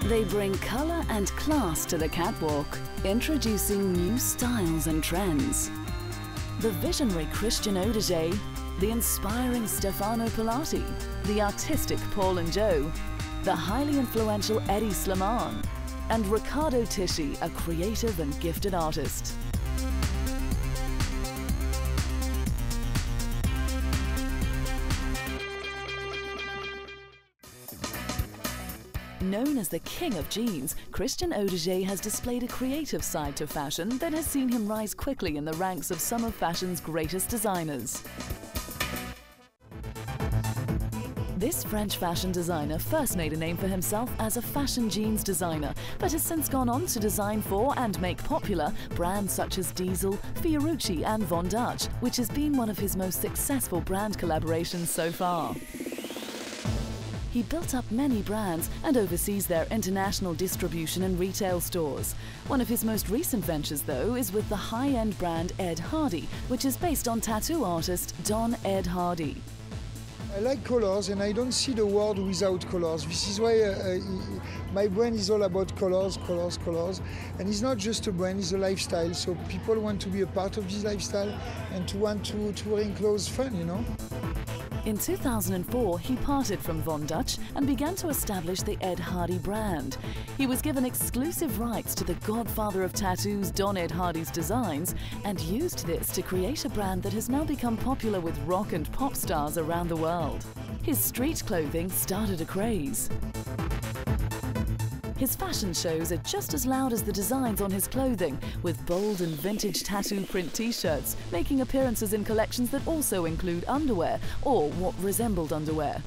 They bring colour and class to the catwalk, introducing new styles and trends. The visionary Christian Audigier, the inspiring Stefano Pilati, the artistic Paul and Joe, the highly influential Eddie Slimane, and Riccardo Tisci, a creative and gifted artist. Known as the king of jeans, Christian Audigier has displayed a creative side to fashion that has seen him rise quickly in the ranks of some of fashion's greatest designers. This French fashion designer first made a name for himself as a fashion jeans designer, but has since gone on to design for and make popular brands such as Diesel, Fiorucci and Von Dutch, which has been one of his most successful brand collaborations so far. He built up many brands and oversees their international distribution in retail stores. One of his most recent ventures, though, is with the high-end brand Ed Hardy, which is based on tattoo artist Don Ed Hardy. I like colors and I don't see the world without colors. This is why my brand is all about colors, colors, colors. And it's not just a brand, it's a lifestyle. So people want to be a part of this lifestyle and to want to wear clothes fun, you know. In 2004, he parted from Von Dutch and began to establish the Ed Hardy brand. He was given exclusive rights to the godfather of tattoos, Don Ed Hardy's designs, and used this to create a brand that has now become popular with rock and pop stars around the world. His street clothing started a craze. His fashion shows are just as loud as the designs on his clothing, with bold and vintage tattoo print t-shirts making appearances in collections that also include underwear or what resembled underwear.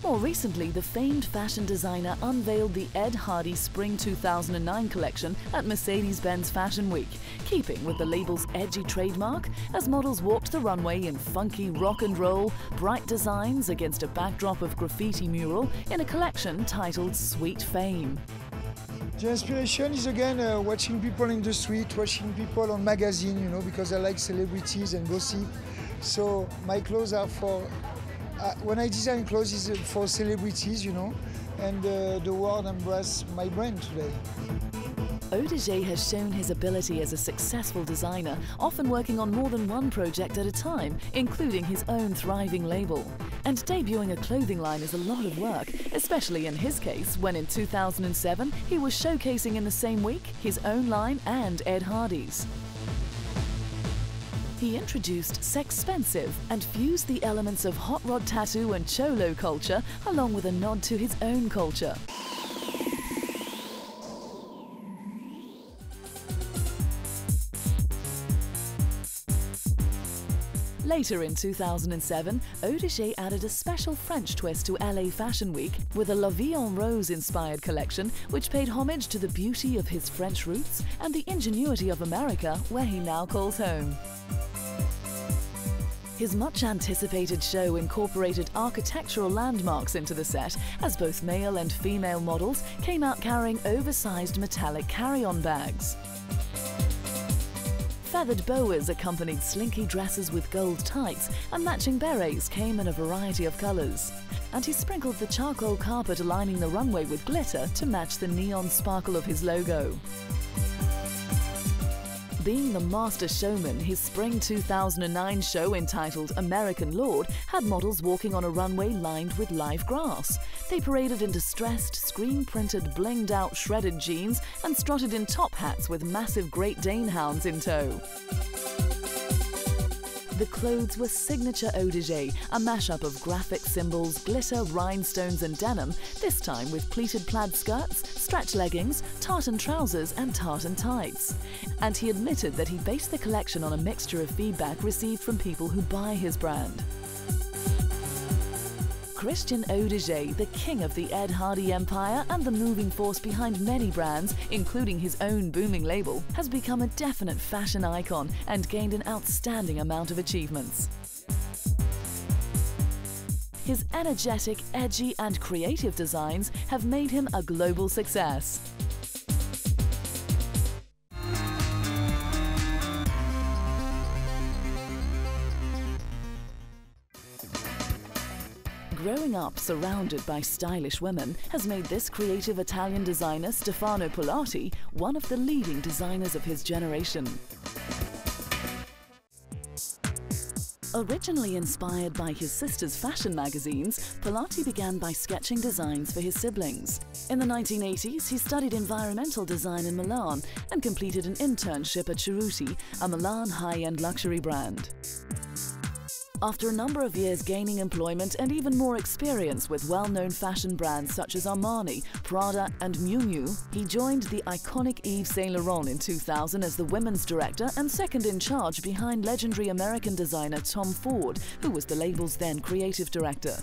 More recently, the famed fashion designer unveiled the Ed Hardy Spring 2009 collection at Mercedes-Benz Fashion Week, keeping with the label's edgy trademark, as models walked the runway in funky rock and roll, bright designs against a backdrop of graffiti mural in a collection titled Sweet Fame. The inspiration is again watching people in the street, watching people on magazine, you know, because I like celebrities and gossip. So my clothes are for when I design clothes, it's for celebrities, you know, and the world embraces my brand today. Audigier has shown his ability as a successful designer, often working on more than one project at a time, including his own thriving label. And debuting a clothing line is a lot of work, especially in his case, when in 2007 he was showcasing in the same week his own line and Ed Hardy's. He introduced Sexpensive and fused the elements of hot rod tattoo and cholo culture along with a nod to his own culture. Later in 2007, Audigier added a special French twist to LA Fashion Week with a La Vie en Rose inspired collection which paid homage to the beauty of his French roots and the ingenuity of America, where he now calls home. His much-anticipated show incorporated architectural landmarks into the set, as both male and female models came out carrying oversized metallic carry-on bags. Feathered boas accompanied slinky dresses with gold tights, and matching berets came in a variety of colors. And he sprinkled the charcoal carpet lining the runway with glitter to match the neon sparkle of his logo. Being the master showman, his Spring 2009 show entitled American Lord had models walking on a runway lined with live grass. They paraded in distressed, screen-printed, blinged-out shredded jeans and strutted in top hats with massive Great Dane hounds in tow. The clothes were signature Audigier, a mashup of graphic symbols, glitter, rhinestones and denim, this time with pleated plaid skirts, stretch leggings, tartan trousers and tartan tights. And he admitted that he based the collection on a mixture of feedback received from people who buy his brand. Christian Audigier, the king of the Ed Hardy empire and the moving force behind many brands, including his own booming label, has become a definite fashion icon and gained an outstanding amount of achievements. His energetic, edgy and creative designs have made him a global success. Growing up surrounded by stylish women has made this creative Italian designer Stefano Pilati one of the leading designers of his generation. Originally inspired by his sister's fashion magazines, Pilati began by sketching designs for his siblings. In the 1980s, he studied environmental design in Milan and completed an internship at Cerruti, a Milan high-end luxury brand. After a number of years gaining employment and even more experience with well-known fashion brands such as Armani, Prada and Miu Miu, he joined the iconic Yves Saint Laurent in 2000 as the women's director and second in charge behind legendary American designer Tom Ford, who was the label's then creative director.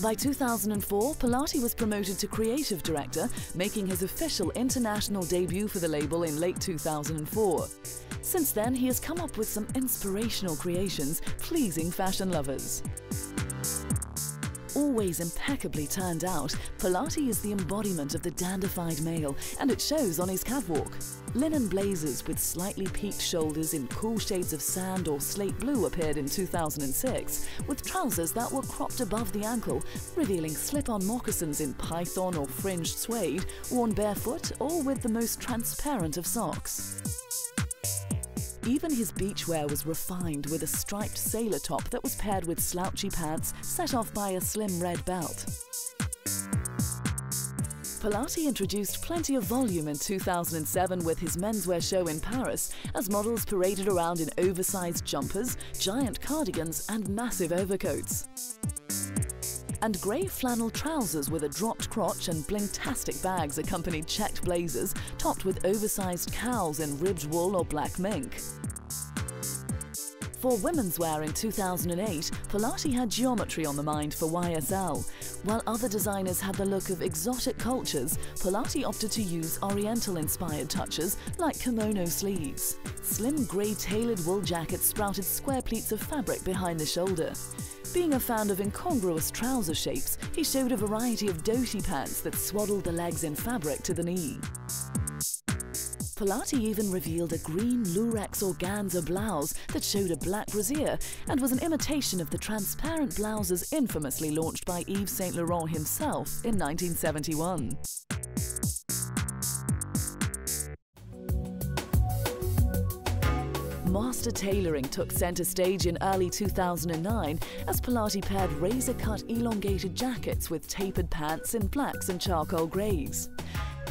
By 2004, Pilati was promoted to creative director, making his official international debut for the label in late 2004. Since then, he has come up with some inspirational creations, pleasing fashion lovers. Always impeccably turned out, Pilati is the embodiment of the dandified male, and it shows on his catwalk. Linen blazers with slightly peaked shoulders in cool shades of sand or slate blue appeared in 2006, with trousers that were cropped above the ankle, revealing slip-on moccasins in python or fringed suede, worn barefoot or with the most transparent of socks. Even his beachwear was refined with a striped sailor top that was paired with slouchy pants set off by a slim red belt. Pilati introduced plenty of volume in 2007 with his menswear show in Paris, as models paraded around in oversized jumpers, giant cardigans and massive overcoats. And grey flannel trousers with a dropped crotch and bling-tastic bags accompanied checked blazers, topped with oversized cowls in ribbed wool or black mink. For women's wear in 2008, Pilati had geometry on the mind for YSL. While other designers had the look of exotic cultures, Pilati opted to use Oriental-inspired touches like kimono sleeves. Slim grey tailored wool jackets sprouted square pleats of fabric behind the shoulder. Being a fan of incongruous trouser shapes, he showed a variety of dhoti pants that swaddled the legs in fabric to the knee. Pilati even revealed a green lurex organza blouse that showed a black brassiere and was an imitation of the transparent blouses infamously launched by Yves Saint Laurent himself in 1971. Master tailoring took center stage in early 2009 as Pilati paired razor-cut elongated jackets with tapered pants in blacks and charcoal greys.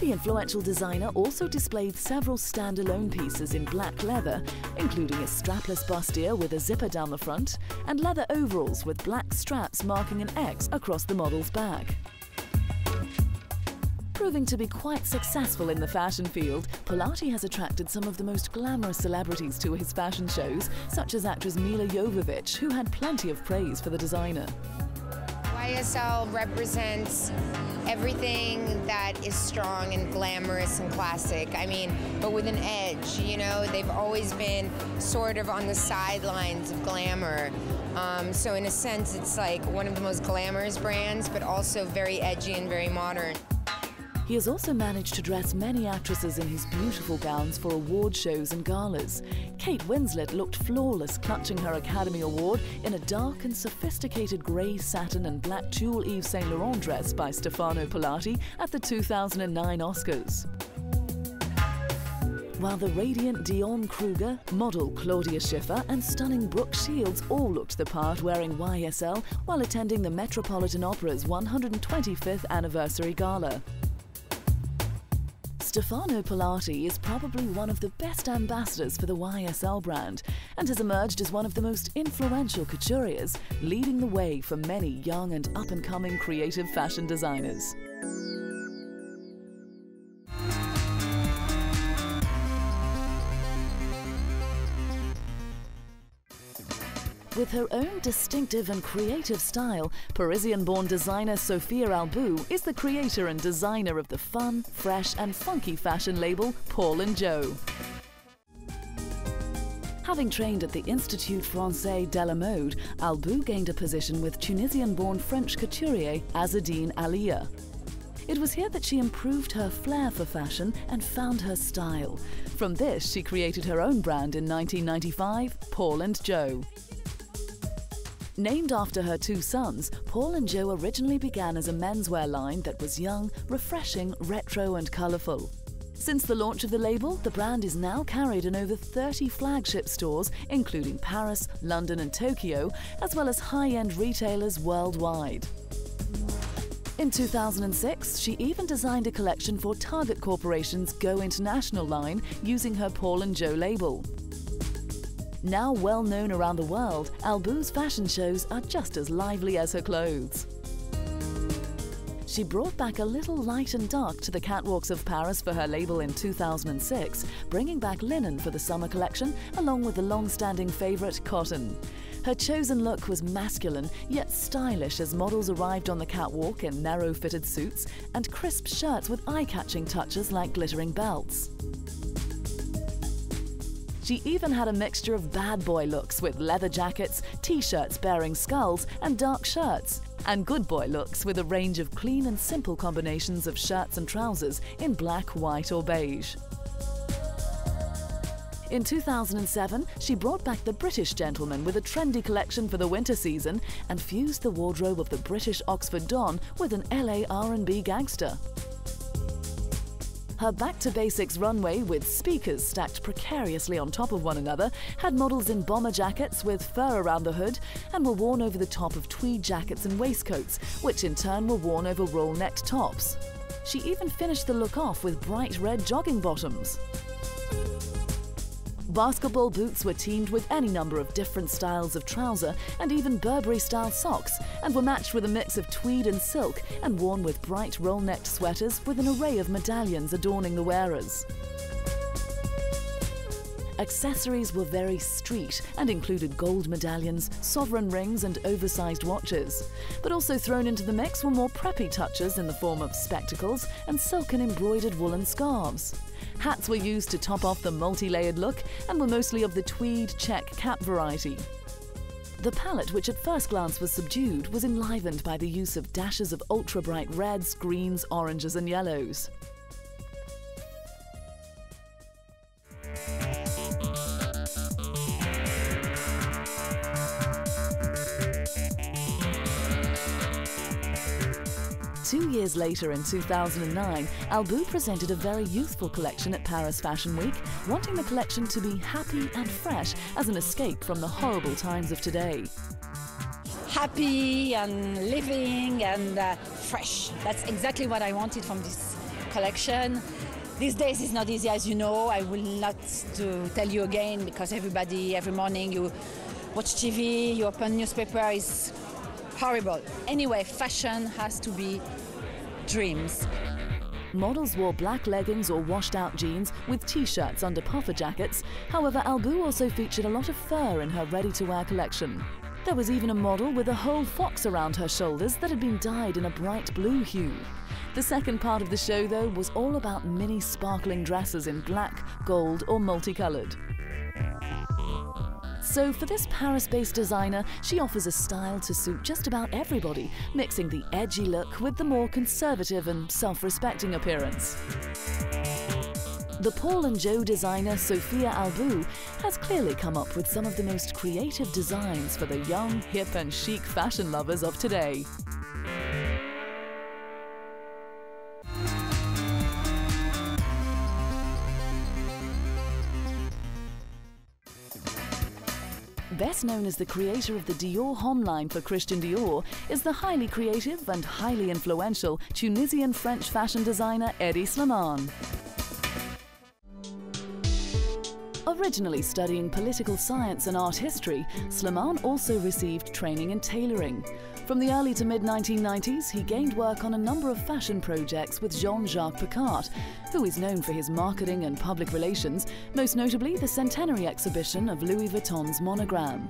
The influential designer also displayed several standalone pieces in black leather, including a strapless bustier with a zipper down the front and leather overalls with black straps marking an X across the model's back. Proving to be quite successful in the fashion field, Pilati has attracted some of the most glamorous celebrities to his fashion shows, such as actress Mila Jovovich, who had plenty of praise for the designer. YSL represents everything that is strong and glamorous and classic. I mean, but with an edge, you know? They've always been sort of on the sidelines of glamour. So in a sense, it's like one of the most glamorous brands, but also very edgy and very modern. He has also managed to dress many actresses in his beautiful gowns for award shows and galas. Kate Winslet looked flawless clutching her Academy Award in a dark and sophisticated grey satin and black tulle Yves Saint Laurent dress by Stefano Pilati at the 2009 Oscars. While the radiant Dion Kruger, model Claudia Schiffer and stunning Brooke Shields all looked the part wearing YSL while attending the Metropolitan Opera's 125th anniversary gala. Stefano Pilati is probably one of the best ambassadors for the YSL brand and has emerged as one of the most influential couturiers, leading the way for many young and up-and-coming creative fashion designers. With her own distinctive and creative style, Parisian-born designer Sophia Kokosalaki is the creator and designer of the fun, fresh and funky fashion label Paul & Joe. Having trained at the Institut Français de la Mode, Kokosalaki gained a position with Tunisian-born French couturier Azzedine Alia. It was here that she improved her flair for fashion and found her style. From this, she created her own brand in 1995, Paul & Joe. Named after her two sons, Paul & Joe originally began as a menswear line that was young, refreshing, retro and colourful. Since the launch of the label, the brand is now carried in over 30 flagship stores, including Paris, London and Tokyo, as well as high-end retailers worldwide. In 2006, she even designed a collection for Target Corporation's Go International line using her Paul & Joe label. Now well known around the world, Elle Designer's fashion shows are just as lively as her clothes. She brought back a little light and dark to the catwalks of Paris for her label in 2006, bringing back linen for the summer collection along with the long-standing favourite cotton. Her chosen look was masculine yet stylish as models arrived on the catwalk in narrow-fitted suits and crisp shirts with eye-catching touches like glittering belts. She even had a mixture of bad boy looks with leather jackets, t-shirts bearing skulls and dark shirts, and good boy looks with a range of clean and simple combinations of shirts and trousers in black, white or beige. In 2007, she brought back the British gentleman with a trendy collection for the winter season and fused the wardrobe of the British Oxford Don with an LA R&B gangster. Her Back to Basics runway, with speakers stacked precariously on top of one another, had models in bomber jackets with fur around the hood and were worn over the top of tweed jackets and waistcoats, which in turn were worn over roll-necked tops. She even finished the look off with bright red jogging bottoms. Basketball boots were teamed with any number of different styles of trouser and even Burberry-style socks, and were matched with a mix of tweed and silk and worn with bright roll-necked sweaters with an array of medallions adorning the wearers. Accessories were very street and included gold medallions, sovereign rings and oversized watches. But also thrown into the mix were more preppy touches in the form of spectacles and silk and embroidered woolen scarves. Hats were used to top off the multi-layered look and were mostly of the tweed check cap variety. The palette, which at first glance was subdued, was enlivened by the use of dashes of ultra-bright reds, greens, oranges and yellows. Two years later, in 2009, Elle Designer presented a very youthful collection at Paris Fashion Week, wanting the collection to be happy and fresh as an escape from the horrible times of today. Happy and living and fresh. That's exactly what I wanted from this collection. These days it's not easy, as you know. I will not tell you again, because every morning you watch TV, you open newspaper, is horrible. Anyway, fashion has to be dreams. Models wore black leggings or washed-out jeans with t-shirts under puffer jackets. However, Elle Designer also featured a lot of fur in her ready-to-wear collection. There was even a model with a whole fox around her shoulders that had been dyed in a bright blue hue. The second part of the show, though, was all about mini sparkling dresses in black, gold or multicoloured. So for this Paris-based designer, she offers a style to suit just about everybody, mixing the edgy look with the more conservative and self-respecting appearance. The Paul & Joe designer Sophia Kokosalaki has clearly come up with some of the most creative designs for the young, hip and chic fashion lovers of today. Best known as the creator of the Dior Homme line for Christian Dior, is the highly creative and highly influential Tunisian-French fashion designer Yves Saint Laurent. Originally studying political science and art history, Saint Laurent also received training in tailoring. From the early to mid-1990s, he gained work on a number of fashion projects with Jean-Jacques Picard, who is known for his marketing and public relations, most notably the centenary exhibition of Louis Vuitton's monogram.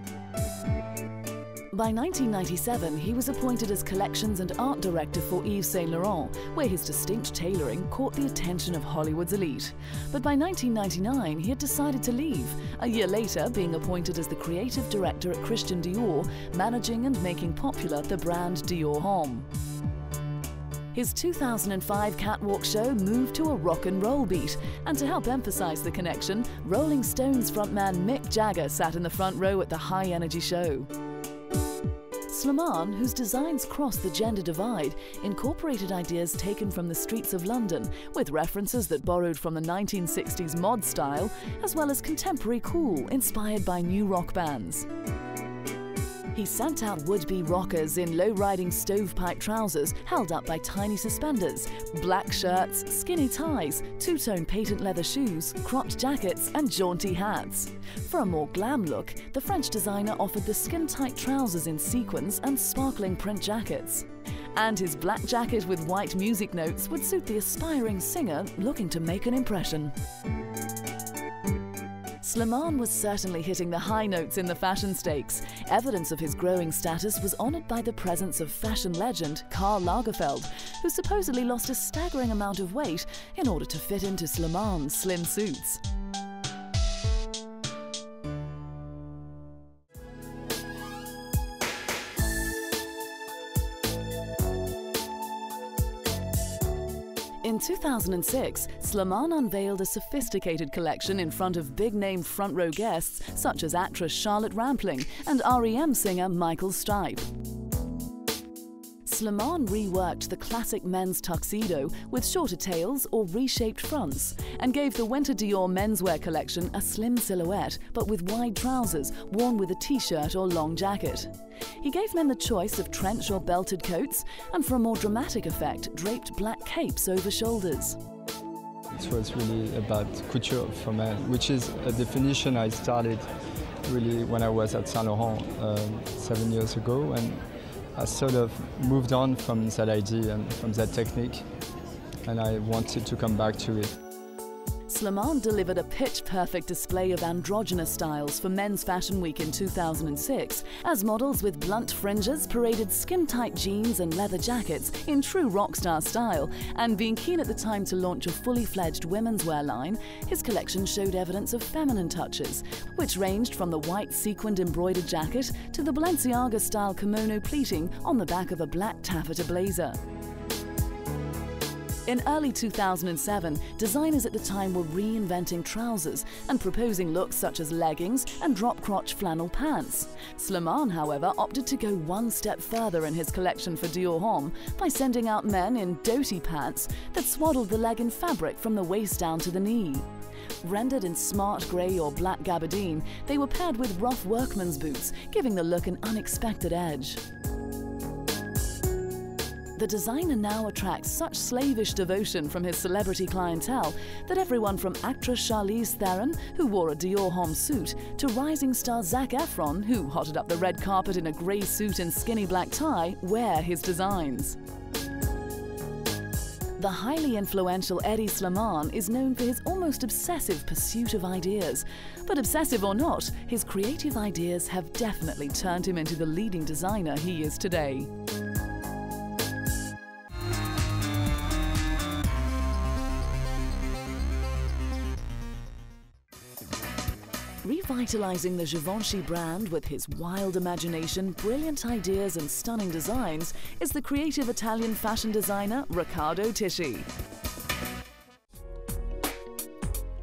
By 1997, he was appointed as collections and art director for Yves Saint Laurent, where his distinct tailoring caught the attention of Hollywood's elite. But by 1999, he had decided to leave, a year later being appointed as the creative director at Christian Dior, managing and making popular the brand Dior Homme. His 2005 catwalk show moved to a rock and roll beat, and to help emphasize the connection, Rolling Stones frontman Mick Jagger sat in the front row at the high-energy show. Slimane, whose designs cross the gender divide, incorporated ideas taken from the streets of London, with references that borrowed from the 1960s mod style, as well as contemporary cool inspired by new rock bands. He sent out would-be rockers in low-riding stovepipe trousers held up by tiny suspenders, black shirts, skinny ties, two-tone patent leather shoes, cropped jackets and jaunty hats. For a more glam look, the French designer offered the skin-tight trousers in sequins and sparkling print jackets. And his black jacket with white music notes would suit the aspiring singer looking to make an impression. Slimane was certainly hitting the high notes in the fashion stakes. Evidence of his growing status was honoured by the presence of fashion legend Karl Lagerfeld, who supposedly lost a staggering amount of weight in order to fit into Slimane's slim suits. In 2006, Slimane unveiled a sophisticated collection in front of big-name front-row guests such as actress Charlotte Rampling and REM singer Michael Stipe. Slimane reworked the classic men's tuxedo with shorter tails or reshaped fronts and gave the Winter Dior menswear collection a slim silhouette but with wide trousers worn with a t-shirt or long jacket. He gave men the choice of trench or belted coats and, for a more dramatic effect, draped black capes over shoulders. It was really about couture for men, which is a definition I started really when I was at Saint Laurent 7 years ago, and I sort of moved on from that idea and from that technique, and I wanted to come back to it. Slimane delivered a pitch-perfect display of androgynous styles for Men's Fashion Week in 2006, as models with blunt fringes paraded skin-tight jeans and leather jackets in true rock star style, and being keen at the time to launch a fully-fledged women's wear line, his collection showed evidence of feminine touches, which ranged from the white sequined embroidered jacket to the Balenciaga-style kimono pleating on the back of a black taffeta blazer. In early 2007, designers at the time were reinventing trousers and proposing looks such as leggings and drop-crotch flannel pants. Slimane, however, opted to go one step further in his collection for Dior Homme by sending out men in dhoti pants that swaddled the leg in fabric from the waist down to the knee. Rendered in smart grey or black gabardine, they were paired with rough workman's boots, giving the look an unexpected edge. The designer now attracts such slavish devotion from his celebrity clientele that everyone from actress Charlize Theron, who wore a Dior Homme suit, to rising star Zac Efron, who hotted up the red carpet in a grey suit and skinny black tie, wear his designs. The highly influential Eddie Slimane is known for his almost obsessive pursuit of ideas. But obsessive or not, his creative ideas have definitely turned him into the leading designer he is today. Revitalizing the Givenchy brand with his wild imagination, brilliant ideas and stunning designs is the creative Italian fashion designer Riccardo Tisci.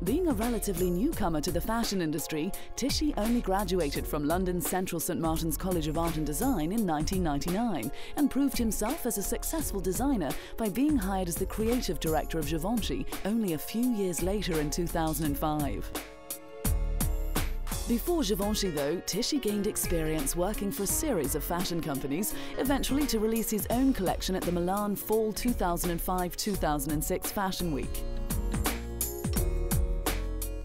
Being a relatively newcomer to the fashion industry, Tisci only graduated from London's Central St Martin's College of Art and Design in 1999 and proved himself as a successful designer by being hired as the creative director of Givenchy only a few years later in 2005. Before Givenchy, though, Tisci gained experience working for a series of fashion companies, eventually to release his own collection at the Milan Fall 2005-2006 Fashion Week.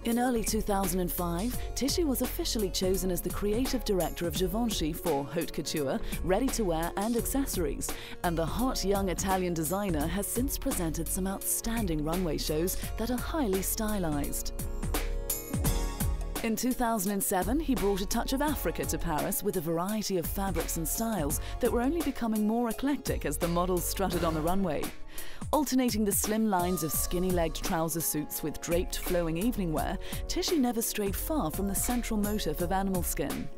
In early 2005, Tisci was officially chosen as the creative director of Givenchy for haute couture, ready-to-wear and accessories, and the hot young Italian designer has since presented some outstanding runway shows that are highly stylized. In 2007, he brought a touch of Africa to Paris with a variety of fabrics and styles that were only becoming more eclectic as the models strutted on the runway. Alternating the slim lines of skinny-legged trouser suits with draped flowing evening wear, Tisci never strayed far from the central motif of animal skin.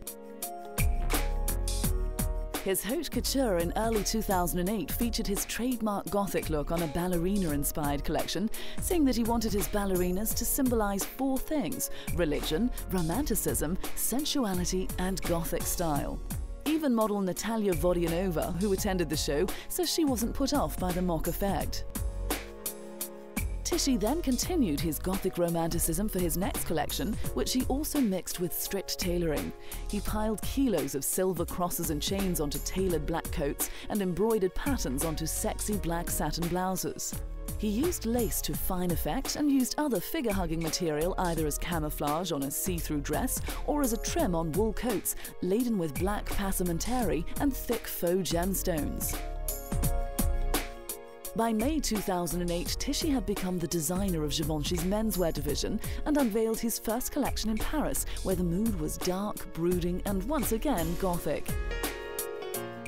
His haute couture in early 2008 featured his trademark gothic look on a ballerina-inspired collection, saying that he wanted his ballerinas to symbolize four things: religion, romanticism, sensuality, and gothic style. Even model Natalia Vodianova, who attended the show, says she wasn't put off by the mock effect. Tisci then continued his gothic romanticism for his next collection, which he also mixed with strict tailoring. He piled kilos of silver crosses and chains onto tailored black coats and embroidered patterns onto sexy black satin blouses. He used lace to fine effect and used other figure-hugging material either as camouflage on a see-through dress or as a trim on wool coats laden with black passementerie and thick faux gemstones. By May 2008, Tisci had become the designer of Givenchy's menswear division and unveiled his first collection in Paris, where the mood was dark, brooding and once again gothic.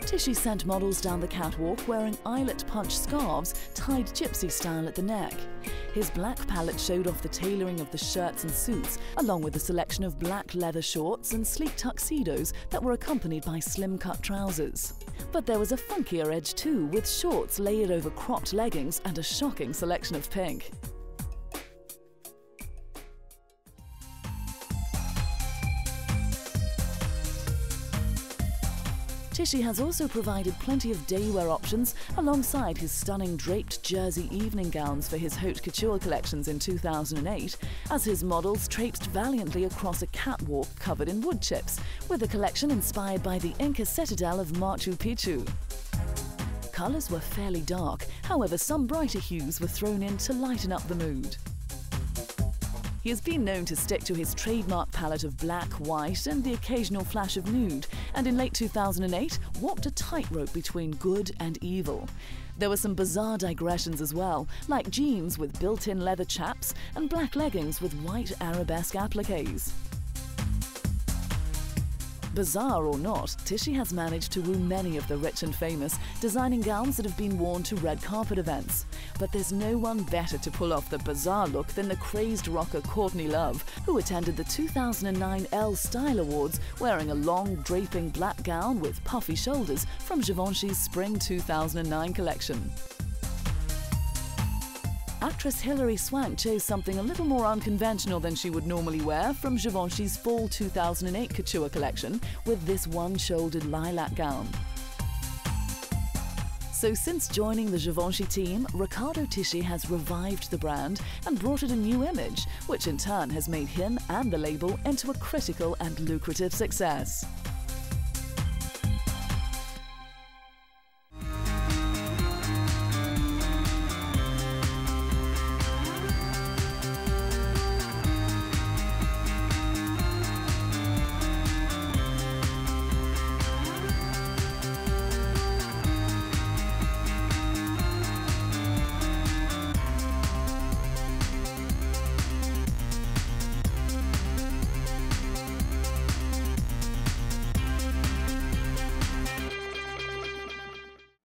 Tisci sent models down the catwalk wearing eyelet punch scarves tied gypsy style at the neck. His black palette showed off the tailoring of the shirts and suits, along with a selection of black leather shorts and sleek tuxedos that were accompanied by slim-cut trousers. But there was a funkier edge too, with shorts layered over cropped leggings and a shocking selection of pink. Tisci has also provided plenty of daywear options alongside his stunning draped jersey evening gowns for his haute couture collections in 2008, as his models traipsed valiantly across a catwalk covered in wood chips, with a collection inspired by the Inca citadel of Machu Picchu. Colours were fairly dark, however some brighter hues were thrown in to lighten up the mood. He has been known to stick to his trademark palette of black, white and the occasional flash of nude, and in late 2008 walked a tightrope between good and evil. There were some bizarre digressions as well, like jeans with built-in leather chaps and black leggings with white arabesque appliques. Bizarre or not, Tisci has managed to woo many of the rich and famous, designing gowns that have been worn to red carpet events. But there's no one better to pull off the bizarre look than the crazed rocker Courtney Love, who attended the 2009 Elle Style Awards wearing a long, draping black gown with puffy shoulders from Givenchy's Spring 2009 collection. Actress Hilary Swank chose something a little more unconventional than she would normally wear from Givenchy's Fall 2008 couture collection with this one-shouldered lilac gown. So since joining the Givenchy team, Riccardo Tisci has revived the brand and brought it a new image, which in turn has made him and the label into a critical and lucrative success.